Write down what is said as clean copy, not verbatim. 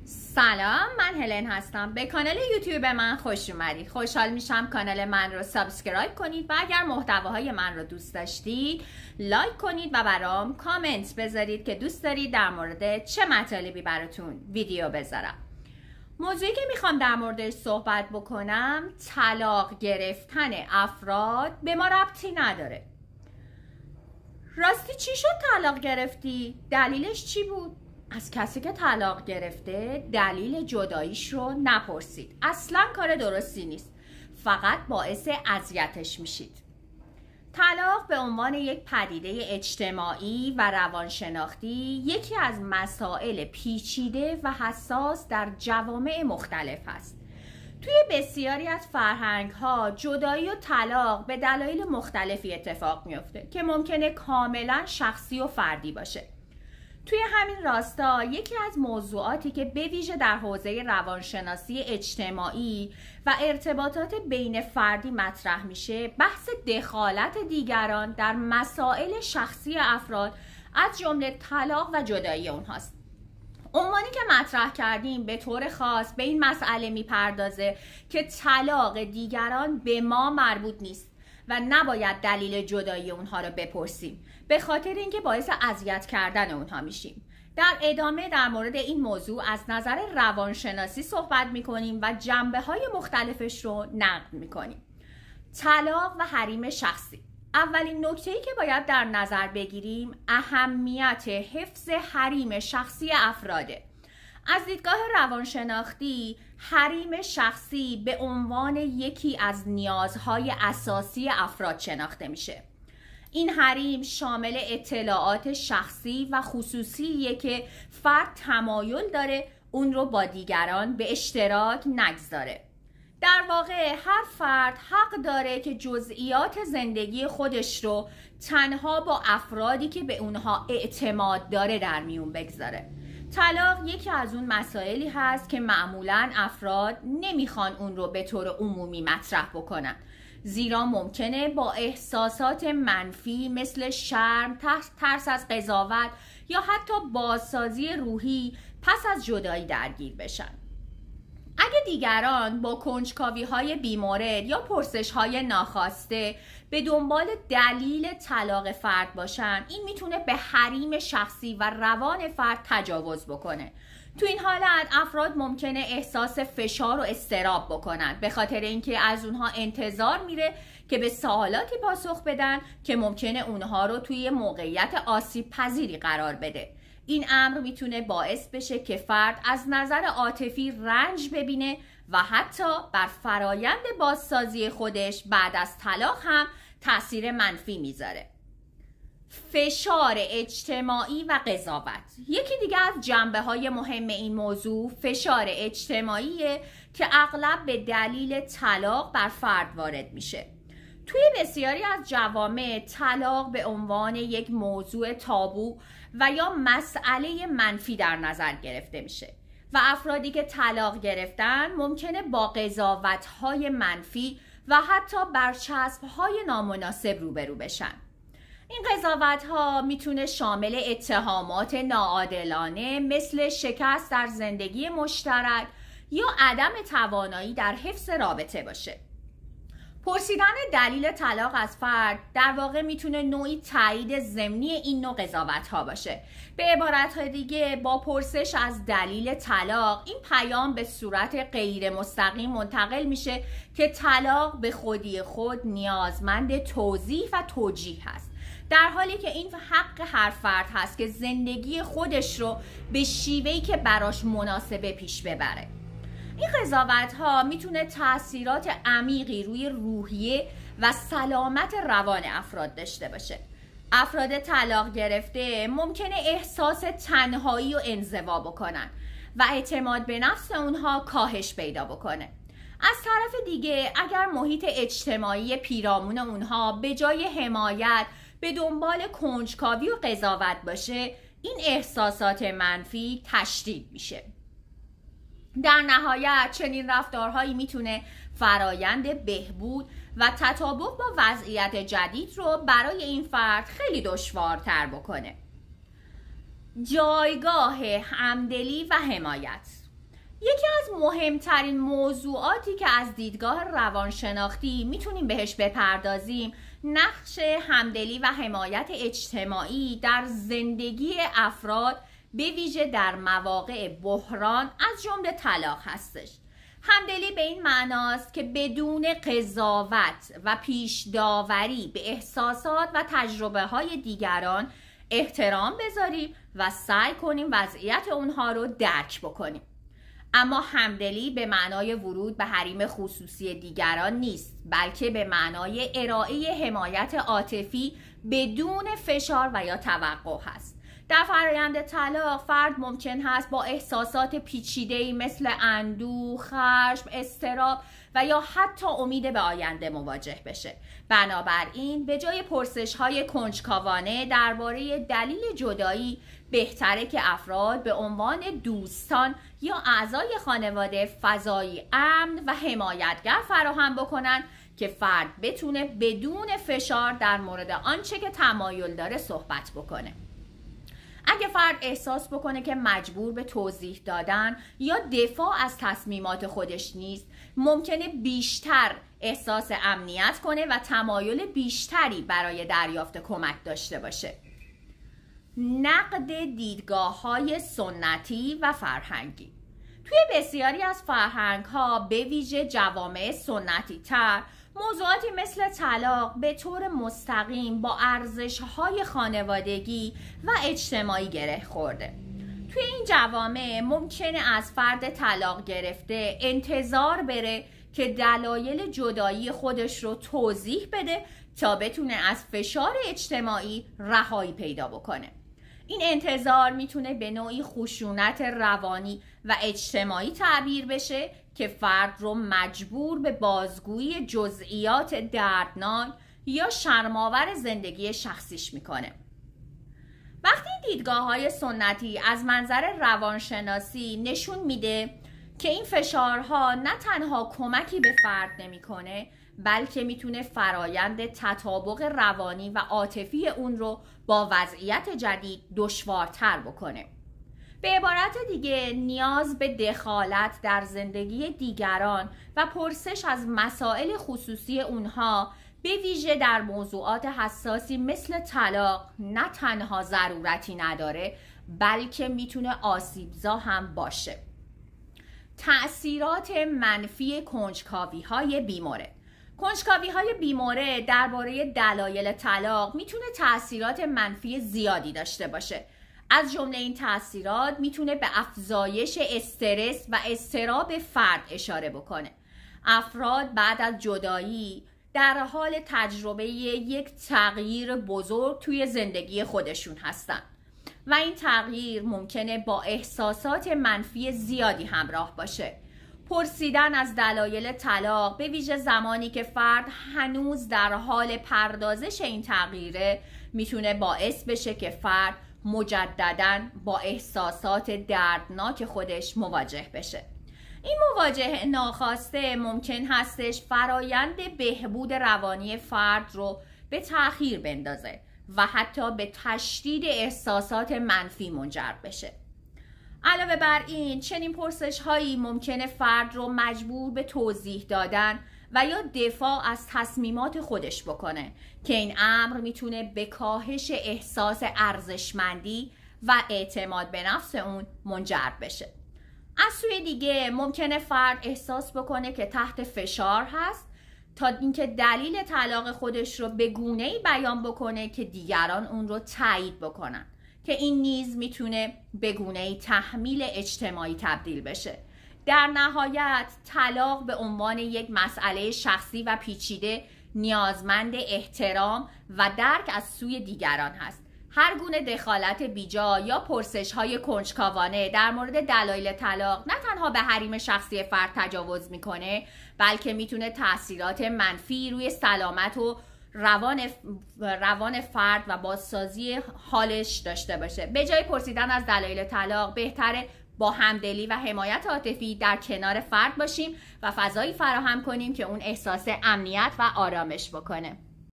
سلام، من هلن هستم. به کانال یوتیوب من خوش اومدید. خوشحال میشم کانال من رو سابسکرایب کنید و اگر محتواهای من رو دوست داشتید لایک کنید و برام کامنت بذارید که دوست دارید در مورد چه مطالبی براتون ویدیو بذارم. موضوعی که میخوام در موردش صحبت بکنم طلاق گرفتن افراد به ما ربطی نداره. راستی چی شد طلاق گرفتی؟ دلیلش چی بود؟ از کسی که طلاق گرفته دلیل جداییش رو نپرسید. اصلا کار درستی نیست. فقط باعث اذیتش میشید. طلاق به عنوان یک پدیده اجتماعی و روانشناختی یکی از مسائل پیچیده و حساس در جوامع مختلف است. توی بسیاری از فرهنگ‌ها جدایی و طلاق به دلایل مختلفی اتفاق میفته که ممکنه کاملا شخصی و فردی باشه. توی همین راستا یکی از موضوعاتی که به ویژه در حوزه روانشناسی اجتماعی و ارتباطات بین فردی مطرح میشه بحث دخالت دیگران در مسائل شخصی افراد از جمله طلاق و جدایی اونهاست. عنوانی که مطرح کردیم به طور خاص به این مسئله میپردازه که طلاق دیگران به ما مربوط نیست و نباید دلیل جدایی اونها رو بپرسیم به خاطر اینکه باعث اذیت کردن اونها میشیم. در ادامه در مورد این موضوع از نظر روانشناسی صحبت میکنیم و جنبه‌های مختلفش رو نقد میکنیم. طلاق و حریم شخصی. اولین نکته‌ای که باید در نظر بگیریم اهمیت حفظ حریم شخصی افراده. از دیدگاه روانشناختی حریم شخصی به عنوان یکی از نیازهای اساسی افراد شناخته میشه. این حریم شامل اطلاعات شخصی و خصوصیه که فرد تمایل داره اون رو با دیگران به اشتراک نگذاره. در واقع هر فرد حق داره که جزئیات زندگی خودش رو تنها با افرادی که به اونها اعتماد داره در میون بگذاره. طلاق یکی از اون مسائلی هست که معمولاً افراد نمیخوان اون رو به طور عمومی مطرح بکنن، زیرا ممکنه با احساسات منفی مثل شرم، ترس از قضاوت یا حتی بازسازی روحی پس از جدایی درگیر بشن. اگه دیگران با کنجکاوی‌های بیمورد یا پرسش‌های ناخواسته به دنبال دلیل طلاق فرد باشن، این میتونه به حریم شخصی و روان فرد تجاوز بکنه. تو این حالت افراد ممکنه احساس فشار و اضطراب بکنن به خاطر اینکه از اونها انتظار میره که به سوالاتی پاسخ بدن که ممکنه اونها رو توی موقعیت آسیب پذیری قرار بده. این امر میتونه باعث بشه که فرد از نظر عاطفی رنج ببینه و حتی بر فرایند بازسازی خودش بعد از طلاق هم تأثیر منفی میذاره. فشار اجتماعی و قضاوت. یکی دیگه از جنبه‌های مهم این موضوع فشار اجتماعیه که اغلب به دلیل طلاق بر فرد وارد میشه. توی بسیاری از جوامع طلاق به عنوان یک موضوع تابو و یا مسئله منفی در نظر گرفته میشه و افرادی که طلاق گرفتن ممکنه با قضاوت‌های منفی و حتی برچسب‌های نامناسب روبرو بشن. این قضاوت‌ها میتونه شامل اتهامات ناعادلانه مثل شکست در زندگی مشترک یا عدم توانایی در حفظ رابطه باشه. پرسیدن دلیل طلاق از فرد در واقع میتونه نوعی تایید ضمنی این نوع قضاوت‌ها باشه. به عبارت‌های دیگه با پرسش از دلیل طلاق این پیام به صورت غیر مستقیم منتقل میشه که طلاق به خودی خود نیازمند توضیح و توجیه هست، در حالی که این حق هر فرد هست که زندگی خودش رو به شیوهی که براش مناسبه پیش ببره. این قضاوت‌ها میتونه تأثیرات عمیقی روی روحیه و سلامت روان افراد داشته باشه. افراد طلاق گرفته ممکنه احساس تنهایی و انزوا بکنن و اعتماد به نفس اونها کاهش پیدا بکنه. از طرف دیگه اگر محیط اجتماعی پیرامون اونها به جای حمایت به دنبال کنجکاوی و قضاوت باشه، این احساسات منفی تشدید میشه. در نهایت چنین رفتارهایی میتونه فرایند بهبود و تطابق با وضعیت جدید رو برای این فرد خیلی دشوارتر بکنه. جایگاه همدلی و حمایت. یکی از مهمترین موضوعاتی که از دیدگاه روانشناختی میتونیم بهش بپردازیم نقش همدلی و حمایت اجتماعی در زندگی افراد به ویژه در مواقع بحران از جمله طلاق هستش. همدلی به این معناست که بدون قضاوت و پیش داوری به احساسات و تجربه های دیگران احترام بذاریم و سعی کنیم وضعیت اونها رو درک بکنیم. اما همدلی به معنای ورود به حریم خصوصی دیگران نیست، بلکه به معنای ارائه حمایت عاطفی بدون فشار و یا توقع هست. در فرآیند طلاق فرد ممکن هست با احساسات پیچیده‌ای مثل اندوه، خشم، اضطراب و یا حتی امید به آینده مواجه بشه. بنابراین به جای پرسش‌های کنجکاوانه درباره دلیل جدایی، بهتره که افراد به عنوان دوستان یا اعضای خانواده فضایی امن و حمایتگر فراهم بکنن که فرد بتونه بدون فشار در مورد آنچه که تمایل داره صحبت بکنه. اگه فرد احساس بکنه که مجبور به توضیح دادن یا دفاع از تصمیمات خودش نیست، ممکنه بیشتر احساس امنیت کنه و تمایل بیشتری برای دریافت کمک داشته باشه. نقد دیدگاه‌های سنتی و فرهنگی. توی بسیاری از فرهنگ‌ها به ویژه جوامع سنتی تر، موضوعاتی مثل طلاق به طور مستقیم با ارزش‌های خانوادگی و اجتماعی گره خورده. توی این جوامع ممکنه از فرد طلاق گرفته انتظار بره که دلایل جدایی خودش رو توضیح بده تا بتونه از فشار اجتماعی رهایی پیدا بکنه. این انتظار میتونه به نوعی خشونت روانی و اجتماعی تعبیر بشه که فرد رو مجبور به بازگویی جزئیات دردناک یا شرم‌آور زندگی شخصیش میکنه. وقتی دیدگاه‌های سنتی از منظر روانشناسی نشون میده که این فشارها نه تنها کمکی به فرد نمیکنه، بلکه میتونه فرایند تطابق روانی و عاطفی اون رو با وضعیت جدید دشوارتر بکنه. به عبارت دیگه نیاز به دخالت در زندگی دیگران و پرسش از مسائل خصوصی اونها به ویژه در موضوعات حساسی مثل طلاق نه تنها ضرورتی نداره، بلکه میتونه آسیبزا هم باشه. تأثیرات منفی کنجکاوی‌های بیمورد. کنجکاوی‌های بیمورد درباره دلایل طلاق میتونه تأثیرات منفی زیادی داشته باشه. از جمله این تأثیرات میتونه به افزایش استرس و اضطراب فرد اشاره بکنه. افراد بعد از جدایی در حال تجربه یک تغییر بزرگ توی زندگی خودشون هستن و این تغییر ممکنه با احساسات منفی زیادی همراه باشه. پرسیدن از دلایل طلاق به ویژه زمانی که فرد هنوز در حال پردازش این تغییره میتونه باعث بشه که فرد مجدداً با احساسات دردناک خودش مواجه بشه. این مواجهه ناخواسته ممکن هستش فرایند بهبود روانی فرد رو به تأخیر بندازه و حتی به تشدید احساسات منفی منجر بشه. علاوه بر این چنین پرسش هایی ممکنه فرد رو مجبور به توضیح دادن و یا دفاع از تصمیمات خودش بکنه که این امر میتونه به کاهش احساس ارزشمندی و اعتماد به نفس اون منجر بشه. از سوی دیگه ممکنه فرد احساس بکنه که تحت فشار هست تا اینکه دلیل طلاق خودش رو به گونه‌ای بیان بکنه که دیگران اون رو تایید بکنن که این نیز میتونه به گونه‌ای تحمیل اجتماعی تبدیل بشه. در نهایت طلاق به عنوان یک مسئله شخصی و پیچیده نیازمند احترام و درک از سوی دیگران هست. هر گونه دخالت بیجا یا پرسش‌های کنجکاوانه در مورد دلایل طلاق نه تنها به حریم شخصی فرد تجاوز میکنه، بلکه میتونه تأثیرات منفی روی سلامت و روان فرد و بازسازی حالش داشته باشه. به جای پرسیدن از دلایل طلاق بهتره با همدلی و حمایت عاطفی در کنار فرد باشیم و فضایی فراهم کنیم که اون احساس امنیت و آرامش بکنه.